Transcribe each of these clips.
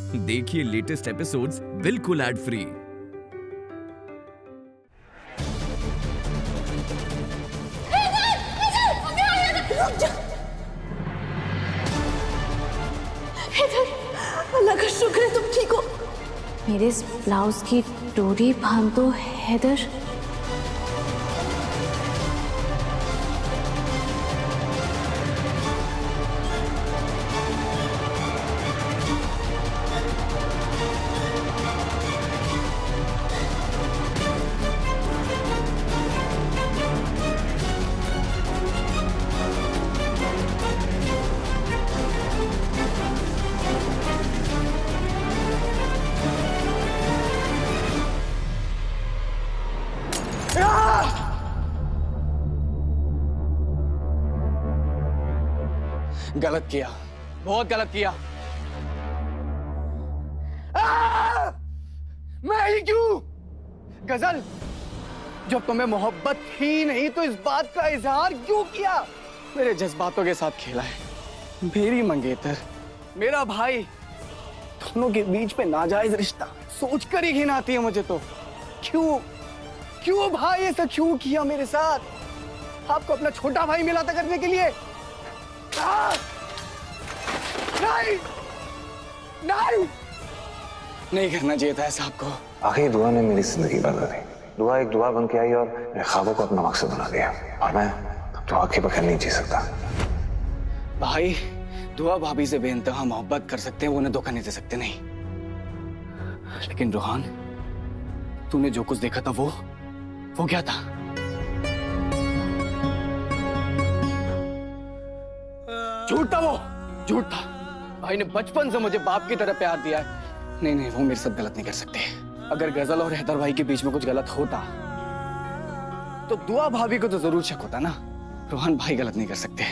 देखिए latest episodes बिल्कुल ad free. अल्लाह का शुक्र है तुम ठीक हो। मेरे इस ब्लाउज की डोरी बांध दो हैदर। गलत किया, बहुत गलत किया। मैं ही क्यों? गजल, जब तुम्हें मोहब्बत ही नहीं तो इस बात का इजहार क्यों किया? मेरे जज्बातों के साथ खेला है। मेरी मंगेतर, मेरा भाई, दोनों के बीच में नाजायज रिश्ता सोचकर ही घिन आती है मुझे तो। क्यों भाई ऐसा क्यों किया मेरे साथ? आपको अपना छोटा भाई मिला था करने के लिए? नहीं करना चाहिए था ऐसा आपको। आखिर दुआ ने मेरी जिंदगी बदल दी। दुआ एक दुआ बन के आई और मेरे ख्वाबों को अपना मकसद बना दिया, और मैं दुआ के बगैर नहीं जी सकता। भाई, दुआ भाभी से बेइंतहा मोहब्बत कर सकते हैं, वो उन्हें धोखा नहीं दे सकते, नहीं। लेकिन रोहान, तूने जो कुछ देखा था वो क्या था? झूठ था, वो झूठ था। भाई ने बचपन से मुझे बाप की तरह प्यार दिया है। नहीं, वो मेरे साथ गलत नहीं कर सकते। अगर गजल और हैदर भाई के बीच में कुछ गलत होता तो दुआ भाभी को तो जरूर शक होता ना। रोहन भाई गलत नहीं कर सकते।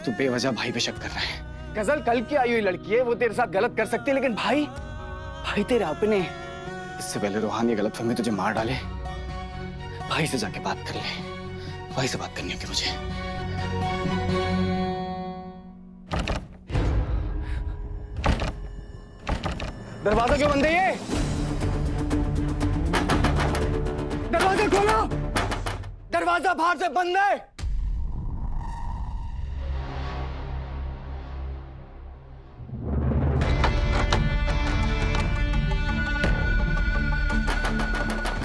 तू बेवजह भाई पे शक कर रहा है। गजल कल की आई हुई लड़की है, वो तेरे साथ गलत कर सकती है, लेकिन भाई तेरे अपने। इससे पहले रोहान ये गलतफहमी तुझे मार डाले, भाई से जाके बात कर ले। भाई से बात करनी होगी मुझे। दरवाजा क्यों बंद है ये? दरवाजा खोलो! दरवाजा बाहर से बंद है।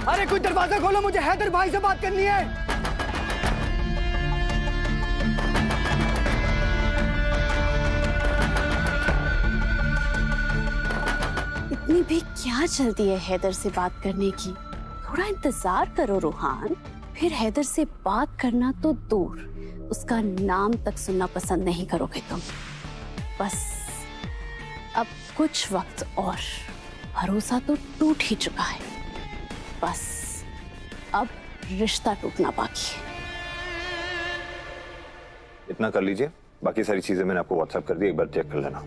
अरे कोई दरवाजा खोलो, मुझे हैदर भाई से बात करनी है। इतनी भी क्या जल्दी है हैदर से बात करने की? थोड़ा इंतजार करो रोहान। फिर हैदर से बात करना तो दूर, उसका नाम तक सुनना पसंद नहीं करोगे तुम। बस अब कुछ वक्त और, भरोसा तो टूट ही चुका है। बस अब रिश्ता टूटना बाकी है। इतना कर लीजिए, बाकी सारी चीजें मैंने आपको व्हाट्सएप कर दी, एक बार चेक कर लेना।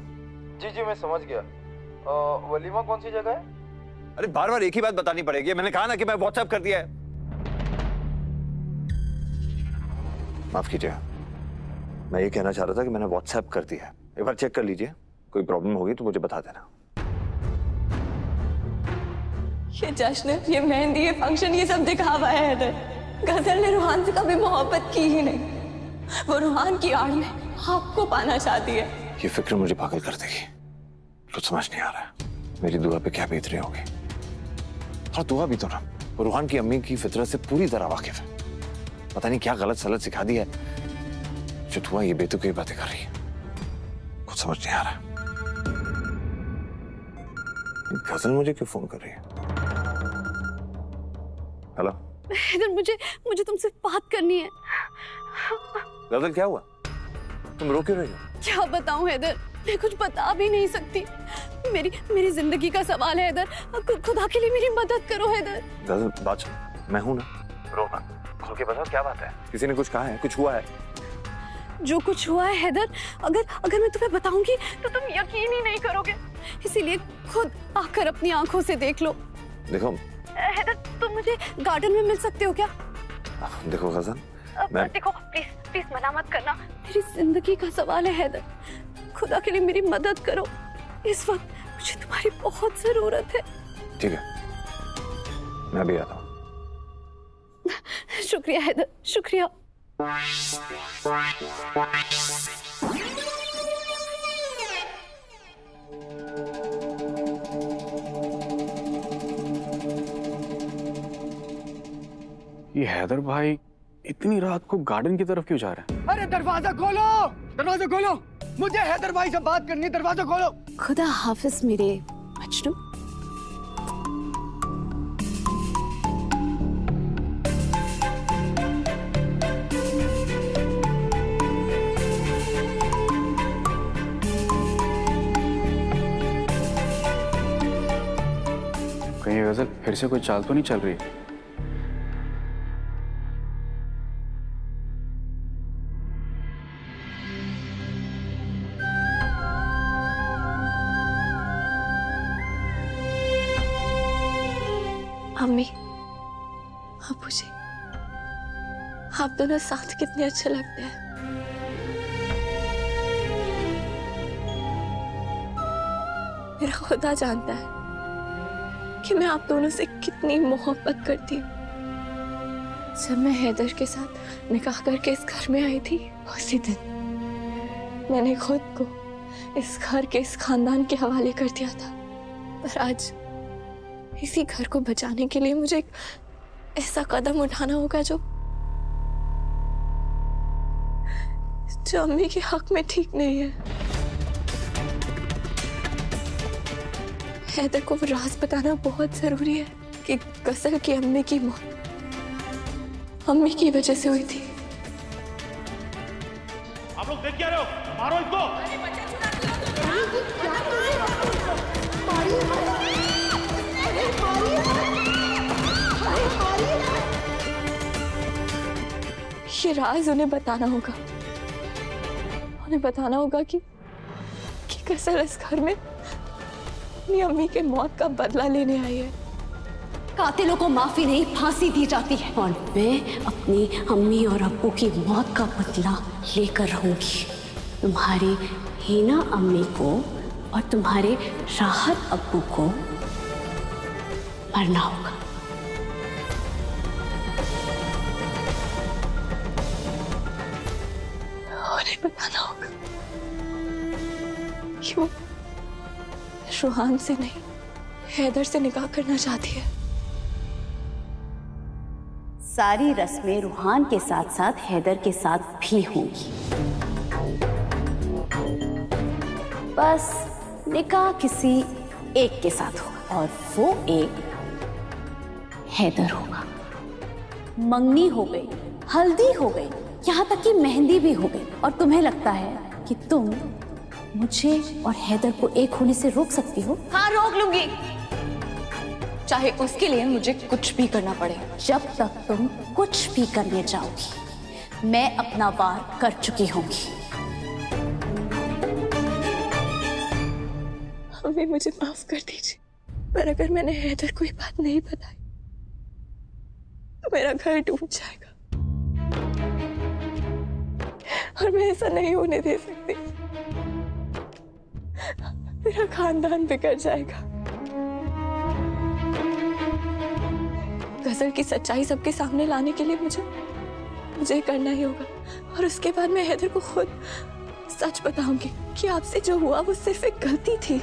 जी मैं समझ गया। वलीमा कौन सी जगह है? अरे बार बार एक ही बात बतानी पड़ेगी। मैंने कहा ना कि मैं व्हाट्सएप कर दिया है। माफ कीजिए, मैं ये कहना चाह रहा था कि मैंने व्हाट्सएप कर दिया है। एक बार चेक कर लीजिए, कोई प्रॉब्लम होगी तो मुझे बता देना। ये जश्न, ये मेहंदी, ये फंक्शन, ये सब दिखावा है हैदर। गजल ने रूहान से कभी मोहब्बत की ही नहीं। वो रूहान की आड़ में आपको पाना चाहती है। ये फिक्र मुझे पागल कर देगी। कुछ समझ नहीं आ रहा है मेरी दुआ पे क्या बीत रही होगी। और दुआ भी तो ना, वो रूहान की अम्मी की फितरत से पूरी तरह वाकिफ है। पता नहीं क्या गलत सलत सिखा दी है जो दुआ ये बेतुकी बातें कर रही है। कुछ समझ नहीं आ रहा। गजल मुझे क्यों फोन कर रही है? हेलो हैदर, मुझे तुमसे बात करनी है। गजल, क्या हुआ? तुम रो क्यों रही हो? क्या बताऊं हैदर, मैं कुछ बता भी नहीं सकती। मेरी जिंदगी का सवाल है हैदर, खुदा के लिए मेरी मदद करो हैदर। गजल, बात सुन, मैं हूं ना, रो मत, खुल के बताओ क्या बात है। किसी ने कुछ कहा है? कुछ हुआ है? जो कुछ हुआ है हैदर, अगर मैं तुम्हें बताऊंगी तो तुम यकीन ही नहीं करोगे। इसीलिए खुद आकर अपनी आंखों से देख लो। देखो हैदर, तुम मुझे गार्डन में मिल सकते हो क्या? देखो गजल, देखो प्लीज मना मत करना। मेरी जिंदगी का सवाल है हैदर, खुदा के लिए मेरी मदद करो। इस वक्त मुझे तुम्हारी बहुत जरूरत है। ठीक है, मैं भी आता हूँ। शुक्रिया हैदर, शुक्रिया। ये हैदर भाई इतनी रात को गार्डन की तरफ क्यों जा रहे हैं? अरे दरवाजा खोलो, दरवाजा खोलो, मुझे हैदर भाई से बात करनी है, दरवाजा खोलो। खुदा हाफिज मेरे मजनू। कहीं ये गजल फिर से कोई चाल तो नहीं चल रही? अम्मी, अबू जी, आप दोनों साथ कितने अच्छे लगते हैं। मेरा खुदा जानता है कि मैं आप दोनों से कितनी मोहब्बत करती हूँ। जब मैं हैदर के साथ निकाह करके इस घर में आई थी, उसी दिन मैंने खुद को इस घर के, इस खानदान के हवाले कर दिया था। पर आज इसी घर को बचाने के लिए मुझे एक ऐसा कदम उठाना होगा जो अम्मी के हक में ठीक नहीं है। हैदर को वो राज बताना बहुत जरूरी है कि गजल की अम्मी की मौत अम्मी की वजह से हुई थी। आप लोग देख क्या रहे हो? मारो इसको। ये राज उन्हें बताना होगा, उन्हें बताना होगा कि गजल इस घर में अपनी अम्मी के मौत का बदला लेने आई है। कातिलों को माफी नहीं, फांसी दी जाती है। और मैं अपनी अम्मी और अब्बू की मौत का बदला लेकर रहूंगी। तुम्हारी हीना अम्मी को और तुम्हारे राहत अब्बू को मरना होगा। उन्हें बताना होगा कि वो रूहान से नहीं, हैदर से निकाह करना चाहती है। सारी रस्में रूहान के साथ साथ हैदर के साथ भी होंगी। बस निकाह किसी एक के साथ होगा और वो एक हैदर होगा। मंगनी हो गई, हल्दी हो गई, यहाँ तक कि मेहंदी भी हो गई। और तुम्हें लगता है कि तुम मुझे और हैदर को एक होने से रोक सकती हो? हाँ, रोक लूंगी, चाहे उसके लिए मुझे कुछ भी करना पड़े। जब तक तुम कुछ भी करने जाओगी, मैं अपना वार कर चुकी होंगी। अम्मी, मुझे माफ कर दीजिए, पर अगर मैंने हैदर को ये बात नहीं बताई तो मेरा घर डूब जाएगा और मैं ऐसा नहीं होने दे सकती। मेरा खानदान बिगड़ जाएगा। गजल की सच्चाई सबके सामने लाने के लिए मुझे करना ही होगा। और उसके बाद मैं हैदर को खुद सच बताऊंगी कि आपसे जो हुआ वो सिर्फ एक गलती थी।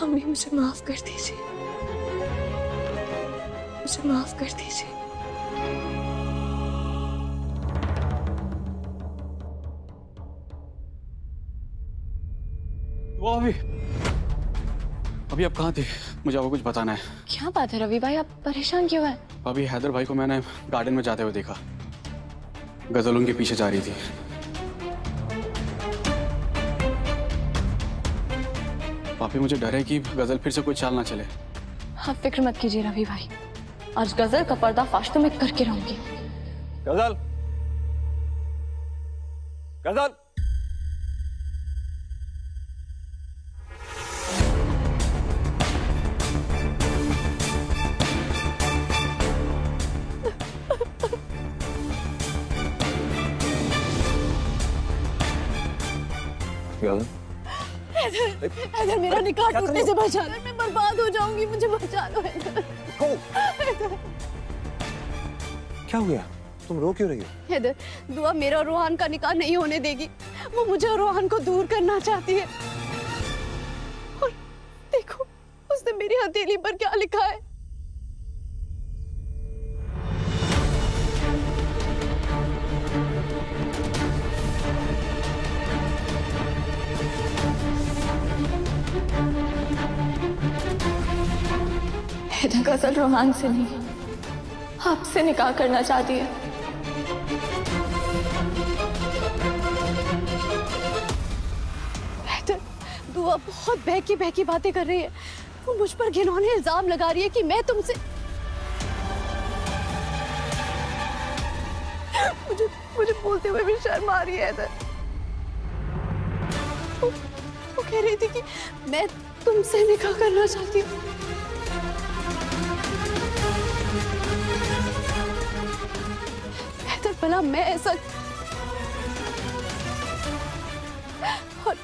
अम्मी, मुझे माफ कर दीजिए, मुझे माफ कर दीजिए। वो अभी आप कहाँ थे? मुझे आपको कुछ बताना है। क्या बात है रवि भाई, आप परेशान क्यों हैं? अभी हैदर भाई को मैंने गार्डन में जाते हुए देखा। गजल उनके पीछे जा रही थी। पापी, मुझे डर है कि गजल फिर से कोई चाल ना चले। आप फिक्र मत कीजिए रवि भाई, आज गजल का पर्दाफाश तो मैं करके रहूंगी। गजल, गजल, गजल, हैदर मेरा निकाह टूटने से बचा लो, मैं बर्बाद हो जाऊंगी, मुझे बचा लो हैदर। क्या हो गया? तुम रो क्यों रही हो? हैदर, दुआ मेरा और रोहान का निकाह नहीं होने देगी। वो मुझे और रोहान को दूर करना चाहती है। और देखो उसने मेरी हथेली पर क्या लिखा है। हैदर गजल रोहान से नहीं, आपसे निकाह करना चाहती है। हैदर, दुआ बहुत बहकी बहकी बातें कर रही है। वो मुझ पर घिनौने इल्जाम लगा रही है कि मैं तुमसे मुझे बोलते हुए भी शर्म आ रही है। हैदर, वो कह रही थी कि मैं तुमसे निकाह करना चाहती हूँ। हैदर, भला मैं ऐसा, और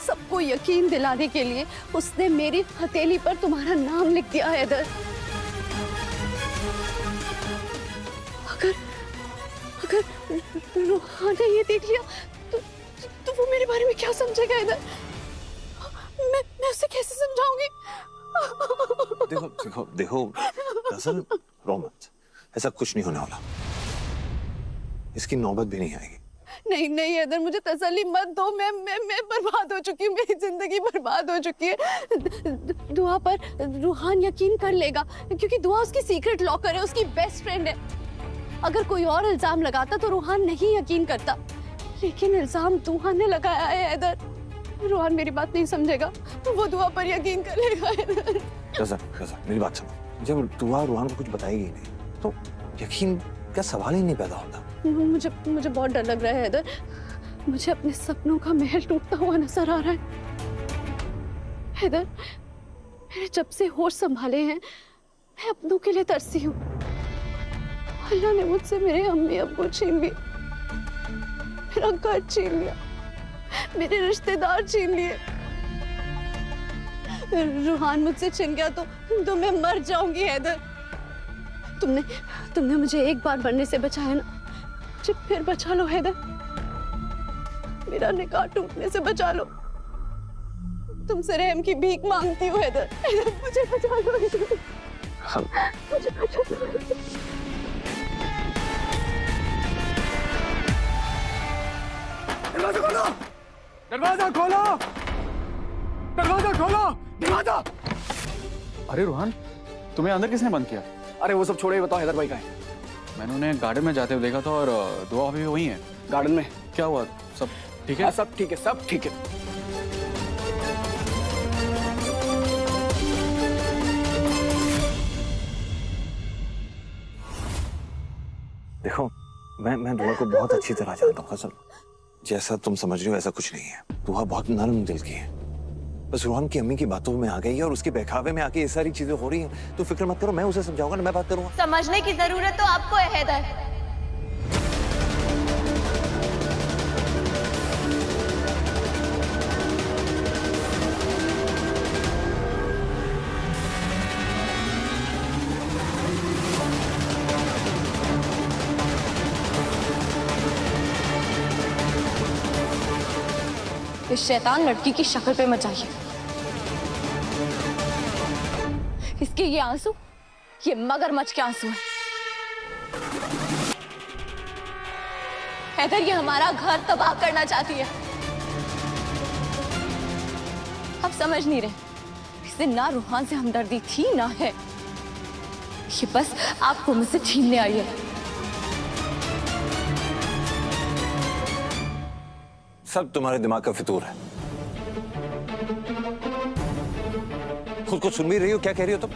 सबको यकीन दिलाने के लिए उसने मेरी हथेली पर तुम्हारा नाम लिख दिया। हैदर, अगर रोहान ने ये देख लिया तो वो मेरे बारे में क्या समझेगा। हैदर, मैं उसे कैसे समझाऊंगी? देखो देखो देखो गजल, रो मत, ऐसा कुछ नहीं होने वाला, इसकी नौबत भी नहीं आएगी। नहीं नहीं हैदर, मुझे तसल्ली मत दो। मैं बर्बाद हो चुकी हूँ, मेरी जिंदगी बर्बाद हो चुकी है। दुआ पर रूहान यकीन कर लेगा, क्योंकि दुआ उसकी सीक्रेट लॉकर है, उसकी बेस्ट फ्रेंड है। अगर कोई और इल्जाम लगाता तो रूहान नहीं यकीन करता, लेकिन इल्जाम दुआ ने लगाया है। हैदर, रूहान मेरी बात नहीं समझेगा, वो दुआ पर यकीन कर लेगा। हैदर, गजल मेरी बात सुनो, जब दुआ रूहान को कुछ बताएगी नहीं तो यकीन का सवाल ही नहीं पैदा होता। मुझे बहुत डर लग रहा है हैदर। मुझे अपने सपनों का महल टूटता हुआ नजर आ रहा है। हैदर, मैंने जब से होश संभाले हैं मैं अपनों के लिए तरसी हूँ। अल्लाह ने मुझसे मेरे अम्मी अब्बू छीन लिए, मेरा घर छीन लिया, मेरे रिश्तेदार छीन लिए। रूहान मुझसे छिन गया तो मैं मर जाऊंगी। हैदर, तुमने मुझे एक बार मरने से बचाया ना, मुझे फिर बचा लो। हैदर, मेरा निकाह टूटने से बचा लो। तुमसे रहम की भीख मांगती हूँ। हैदर, मुझे बचा लो। मुझे बचा लो। दरवाजा खोलो, दरवाजा खोलो, दरवाजा खोलो, दरवाजा। अरे रोहन, तुम्हें अंदर किसने बंद किया? अरे वो सब छोड़े, बताओ हैदर भाई कहाँ है? मैंने उन्हें गार्डन में जाते हुए देखा था और दुआ भी वही है। गार्डन में? क्या हुआ, सब ठीक है? सब ठीक है, सब ठीक है। देखो मैं दुआ को बहुत अच्छी तरह जानता हूँ गजल, जैसा तुम समझ रही हो ऐसा कुछ नहीं है। दुआ बहुत नरम दिल की है, बस रोहन की अम्मी की बातों में आ गई है और उसके बहकावे में आके ये सारी चीजें हो रही हैं। तो फिक्र मत करो, मैं उसे समझाऊंगा ना, मैं बात करूंगा। समझने की जरूरत तो आपको है हैदर। इस शैतान लड़की की शक्ल पे मत जाइए। इसके ये आंसू, ये मगरमच्छ के आंसू हैं। हैदर, ये हमारा घर तबाह करना चाहती है। आप समझ नहीं रहे, इसे ना रूहान से हमदर्दी थी ना है, ये बस आपको मुझसे छीनने आई है। सब तुम्हारे दिमाग का फितूर है। खुद को सुन भी रही हो क्या कह रही हो तुम?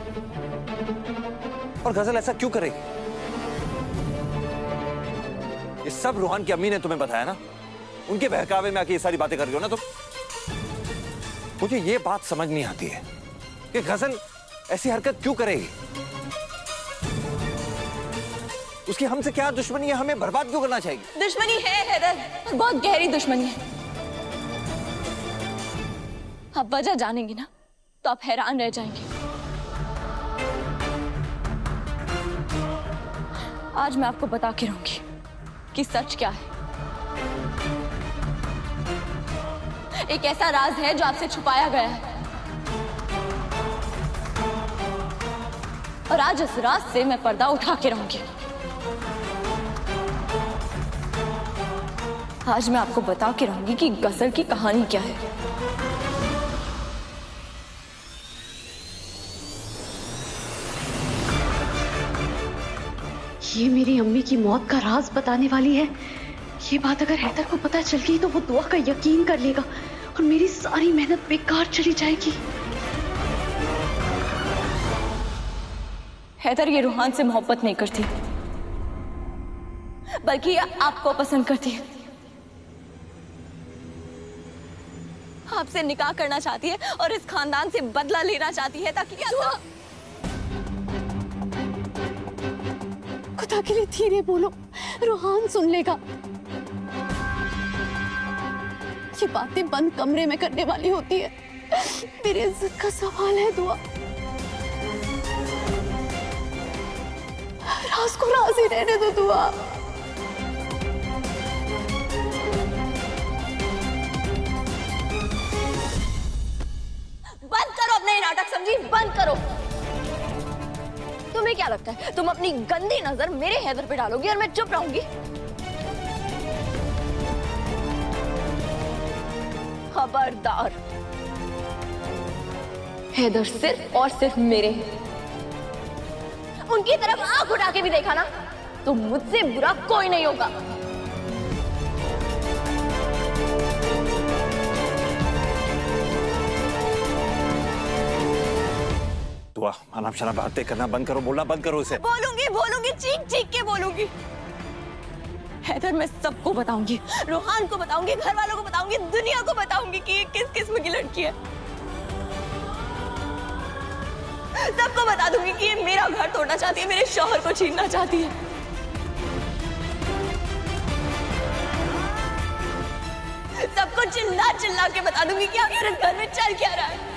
और गजल ऐसा क्यों करेगी? ये सब रूहान की अम्मी ने तुम्हें बताया ना, उनके बहकावे में आके ये सारी बातें कर रही हो ना तुम। मुझे ये बात समझ नहीं आती है कि गजल ऐसी हरकत क्यों करेगी। उसकी हमसे क्या दुश्मनी है, हमें बर्बाद क्यों करना चाहिए? दुश्मनी है हैदर, बहुत गहरी दुश्मनी है। आप वजह जानेंगे ना तो आप हैरान रह जाएंगे। आज मैं आपको बता के रहूंगी कि सच क्या है। एक ऐसा राज है जो आपसे छुपाया गया है, और आज इस राज से मैं पर्दा उठा के रहूंगी। आज मैं आपको बता के रहूंगी कि गजल की कहानी क्या है। ये मेरी अम्मी की मौत का राज बताने वाली है। ये बात अगर हैदर को पता चल गई तो वो दुआ का यकीन कर लेगा और मेरी सारी मेहनत बेकार चली जाएगी। हैदर ये रूहान से मोहब्बत नहीं करती, बल्कि आपको पसंद करती है। आपसे निकाह करना चाहती है और इस खानदान से बदला लेना चाहती है ताकि खुदा के लिए धीरे बोलो, रूहान सुन लेगा। ये बातें बंद कमरे में करने वाली होती है। मेरी इज्जत का सवाल है दुआ। राज को राज ही रहने दो दुआ। बंद करो अपने ये नाटक, समझी? बंद करो। तुम्हें क्या लगता है तुम अपनी गंदी नजर मेरे हैदर पे डालोगी और मैं चुप रहूंगी? खबरदार, हैदर सिर्फ और सिर्फ मेरे हैं। उनकी तरफ आंख उठा के भी देखा ना तो मुझसे बुरा कोई नहीं होगा। दुआ, अनाप शनाप बातें करना बंद करो, बोलना बंद करो इसे। बोलूंगी, चीख चीख के बोलूंगी। हैदर, मैं सबको बताऊंगी, रूहान को बताऊंगी, घर वालों को बताऊंगी, दुनिया को बताऊंगी कि ये किस किस्म की लड़की है। सबको बता दूंगी कि ये मेरा घर तोड़ना चाहती है, मेरे शौहर को छीनना चाहती है। सबको चिल्ला चिल्ला के बता दूंगी कि आखिर इस घर में चल क्या रहा है।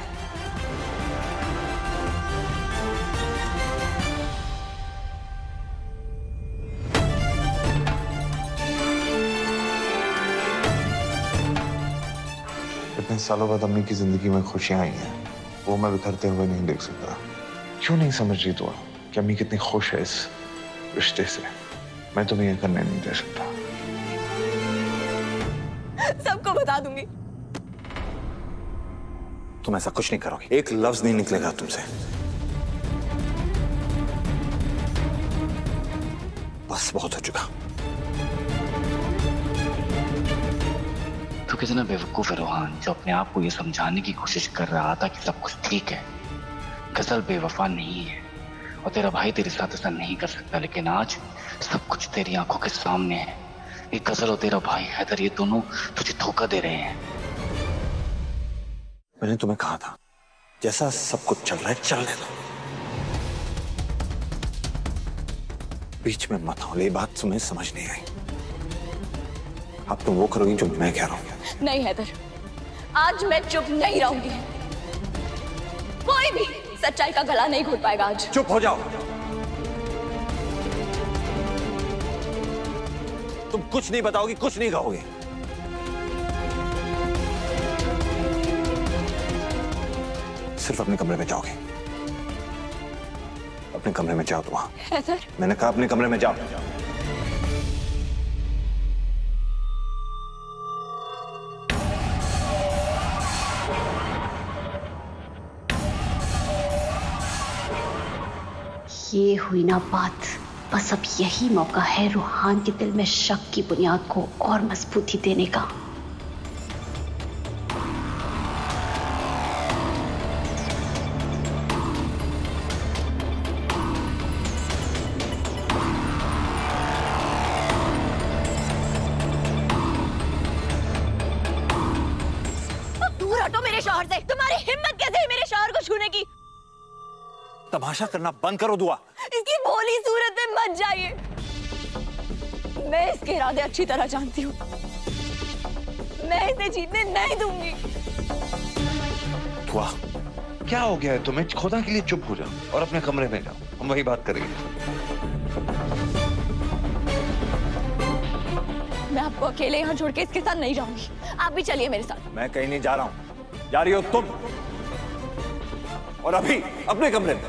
इतने सालों बाद अम्मी की जिंदगी में खुशियां आई हैं, वो मैं बिखरते हुए नहीं देख सकता। क्यों नहीं समझ रही दुआ कि अम्मी कितनी खुश है इस रिश्ते से? मैं तुम्हें ये करने नहीं दे सकता। सबको बता दूंगी। तुम ऐसा कुछ नहीं करोगे, एक लफ्ज नहीं निकलेगा तुमसे। बस बहुत हो चुका। तू कितना बेवकूफ है रोहान, जो अपने आप को ये समझाने की कोशिश कर रहा था कि सब कुछ ठीक है। गजल बेवफा नहीं है और तेरा भाई तेरे साथ ऐसा नहीं कर सकता, लेकिन आज सब कुछ तेरी आंखों के सामने है। ये गजल और तेरा भाई हैदर, ये दोनों तुझे धोखा दे रहे हैं। मैंने तुम्हें कहा था जैसा सब कुछ चल रहा है चलने दो, बीच में मत आओ। ये बात तुम्हें समझ नहीं आई। अब तुम वो करोगी जो मैं कह रहा हूं। नहीं हैदर, आज मैं चुप नहीं रहूंगी। कोई भी सच्चाई का गला नहीं घोट पाएगा आज। चुप हो जाओ। तुम कुछ नहीं बताओगी, कुछ नहीं कहोगे। सिर्फ अपने कमरे में जाओगे। अपने कमरे में जाओ। तुम हैदर, मैंने कहा अपने कमरे में जाओ। ये हुई ना बात। बस अब यही मौका है रूहान के दिल में शक की बुनियाद को और मजबूती देने का। दूर हटो मेरे शौहर से। तुम्हारी हिम्मत कैसे है मेरे शौहर को छूने की? तमाशा करना बंद करो दुआ। इसकी भोली सूरत में मत जाइए। मैं इसके इरादे अच्छी तरह जानती हूँ। मैं इसे जीतने नहीं दूंगी। हुआ? क्या हो गया है तुम्हें? खुदा के लिए चुप हो जाओ और अपने कमरे में जाओ, हम वही बात करेंगे। मैं आपको अकेले यहाँ छोड़ के इसके साथ नहीं जाऊंगी, आप भी चलिए मेरे साथ। मैं कहीं नहीं जा रहा हूं, जा रही हो तुम, और अभी अपने कमरे में।